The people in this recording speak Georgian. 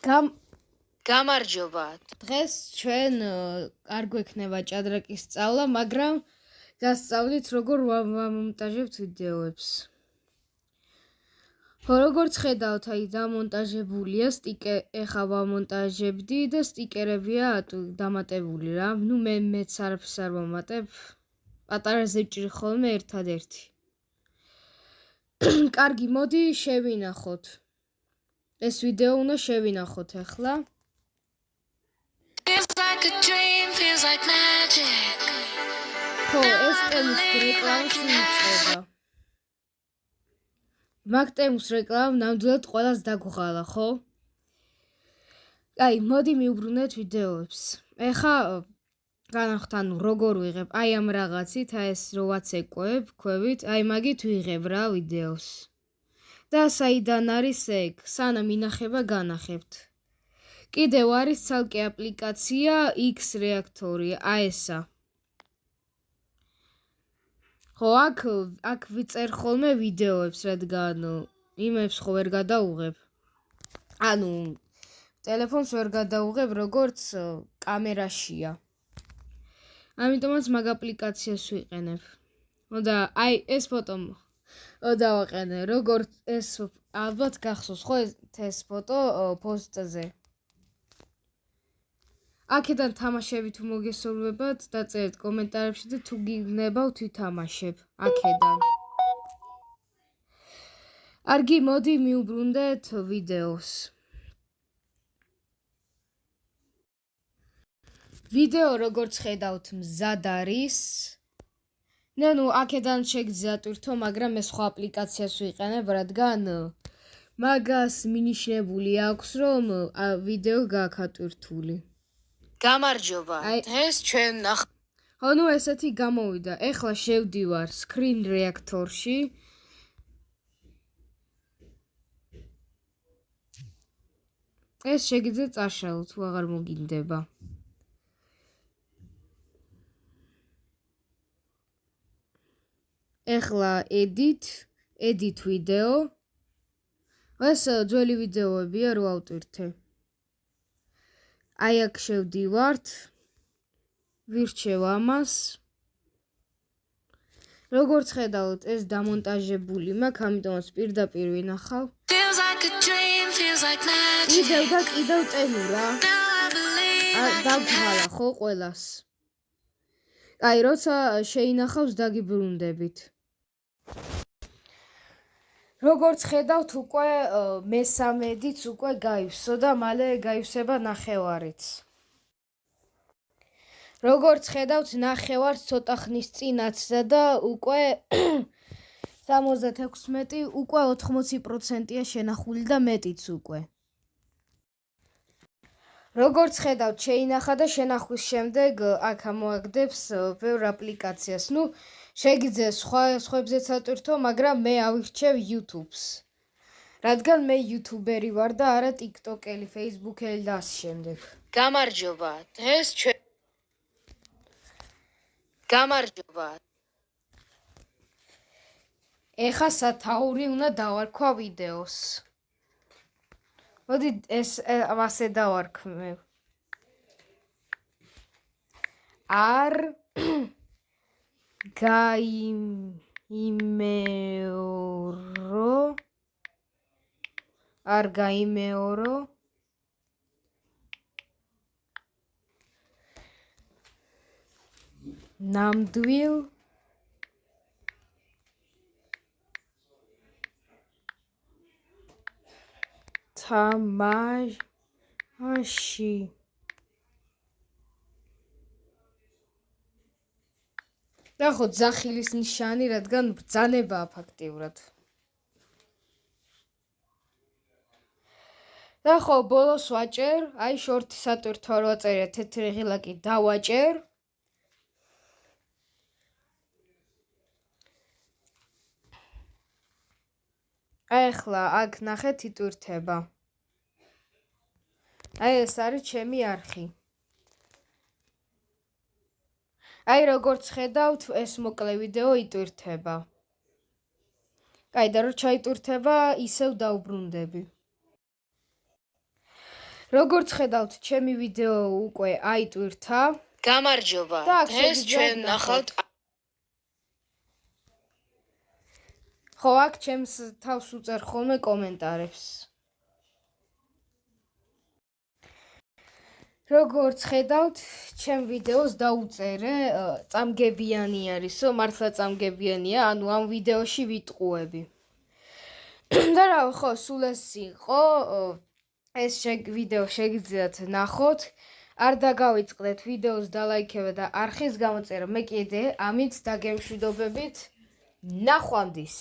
გამარჯობა. დღეს ჩვენ არ გვექნება ჭადრაკის სწავლა, მაგრამ გასწავლით როგორ ვამონტაჟებთ ვიდეოებს. როგორც ხედავთ, აი დამონტაჟებულია ეხა ვამონტაჟებდი და სტიკერებია დამატებული რა. ნუ მეც არაფერს არ ვამატებ. პატარა ზეჭირი ხოლმე ერთადერთი. კარგი, მოდი შევინახოთ. ეს ვიდეო უნდა შევინახოთ ახლა. ხო, ეს ტემის რეკლამას მიიწება. მაგ ტემის რეკლამა ნამდვილად ყველას დაგვღალა, ხო? აი, მოდი მივუბრუნდეთ ვიდეოებს. ეხა განახთ, ანუ როგორ ვიღებ, აი ამ რაღაცით, აი ეს რო ვაცეკვებ, ქვევით, აი მაგით ვიღებ რა ვიდეოს. და საიდან არის ეგ? სანამ ინახება განახებთ. კიდევ არის ცალკე აპლიკაცია X რეაქტორი, აი ესა. ხო, აქ ვიწერ ხოლმე ვიდეოებს, რადგან იმებს ხო ვერ გადაუღებ. ანუ ტელეფონს ვერ გადაუღებ, როგორც კამერაშია. ამიტომაც მაგ აპლიკაციას ვიყენებ. და აი ეს ფოტო დავაყენე, როგორც ეს ალბათ გახსოვს ხო ეს ფოტო პოსტზე. აქედან თამაშები თუ მოგესურვებათ, დაწერეთ კომენტარებში და თუ გიგნებავთ ვითამაშებ აქედან. კარგი, მოდი მივუბრუნდეთ ვიდეოს. ვიდეო როგორც ხედავთ მზად არის. ნუ აქედან შეგძლიათ ვირთო, მაგრამ ეს სხვა აპლიკაციას ვიყენებ, რადგან მაგას მინიშნებული აქვს, რომ ვიდეო გააკატვირთული. გამარჯობა. დღეს ჩვენ ხო, ნუ ესეთი გამოვიდა. ეხლა შევდივარ screen reactor-ში. ეს შეგიძლიათ წაშალოთ, თუ აღარ მოგინდება. ეხლა edit ვიდეო. ეს ძველი ვიდეოებია, რო ავტვირთე. აი აქ შევდივართ. ვირჩევ ამას. როგორც ხედავთ, ეს დამონტაჟებული მაქვს, ამიტომაც პირდაპირ ვინახავ. კიდევ და კიდევ ტემი რა. დავღალა ხო ყველას. აი, როცა შეინახავს დაგიბრუნდებით. როგორც ხედავთ, უკვე მესამედიც უკვე გაივსო და მალე გაივსება ნახევარიც. როგორც ხედავთ, ნახევარს ცოტა ხნის წინაცდა და უკვე 76 უკვე 80%-ია შენახული და მეტიც უკვე. როგორც ხედავთ, შეინახა და შენახვის შემდეგ აქ ამოაგდებს ბევრ აპლიკაციას. ნუ შეგიძლიათ სხვებზეც ატვირთო, მაგრამ მე ავირჩევ YouTube-ს. რადგან მე YouTuber-ი ვარ და არა TikTok-ელი, Facebook-ელი და ასე შემდეგ. გამარჯობა. დღეს ჩვენ გამარჯობა. ეხა სათაური უნდა დავარქვა ვიდეოს. მოდი ეს ასე დავარქმევ. არ გაიმეორო ნამდვილ თამაში. და ხო ძახილის ნიშანი, რადგან ბრძანებაა ფაქტიურად. და ხო ბოლოს ვაჭერ, აი შორტის ატვირთვა რო აწერია თეთრი ღილაკი დავაჭერ. აი ახლა აქ ნახეთ იტვირთება. აი ეს არის ჩემი არხი. აი როგორც ხედავთ, ეს მოკლე ვიდეო იტვირთება. კაი, და რო ჩაიტვირთება, ისევ დავბრუნდები. როგორც ხედავთ, ჩემი ვიდეო უკვე აიტვირთა. გამარჯობა. და აქ დღეს შეგიძლიათ ჩვენ ნახოთ. ნახავთ ხო, აქ ჩემს თავს უწერ ხოლმე კომენტარებს. როგორც ხედავთ, ჩემ ვიდეოს დაუწერე, წამგებიანი არისო, მართლა წამგებიანია, ანუ ამ ვიდეოში ვიტყუები. და რა, ხო, სულ ეს იყო, ეს ვიდეო შეგიძლიათ ნახოთ. არ დაგავიწყდეთ ვიდეოს დალაიქება და არხის გამოწერა. მე კიდე ამით დაგემშვიდობებით. ნახვამდის.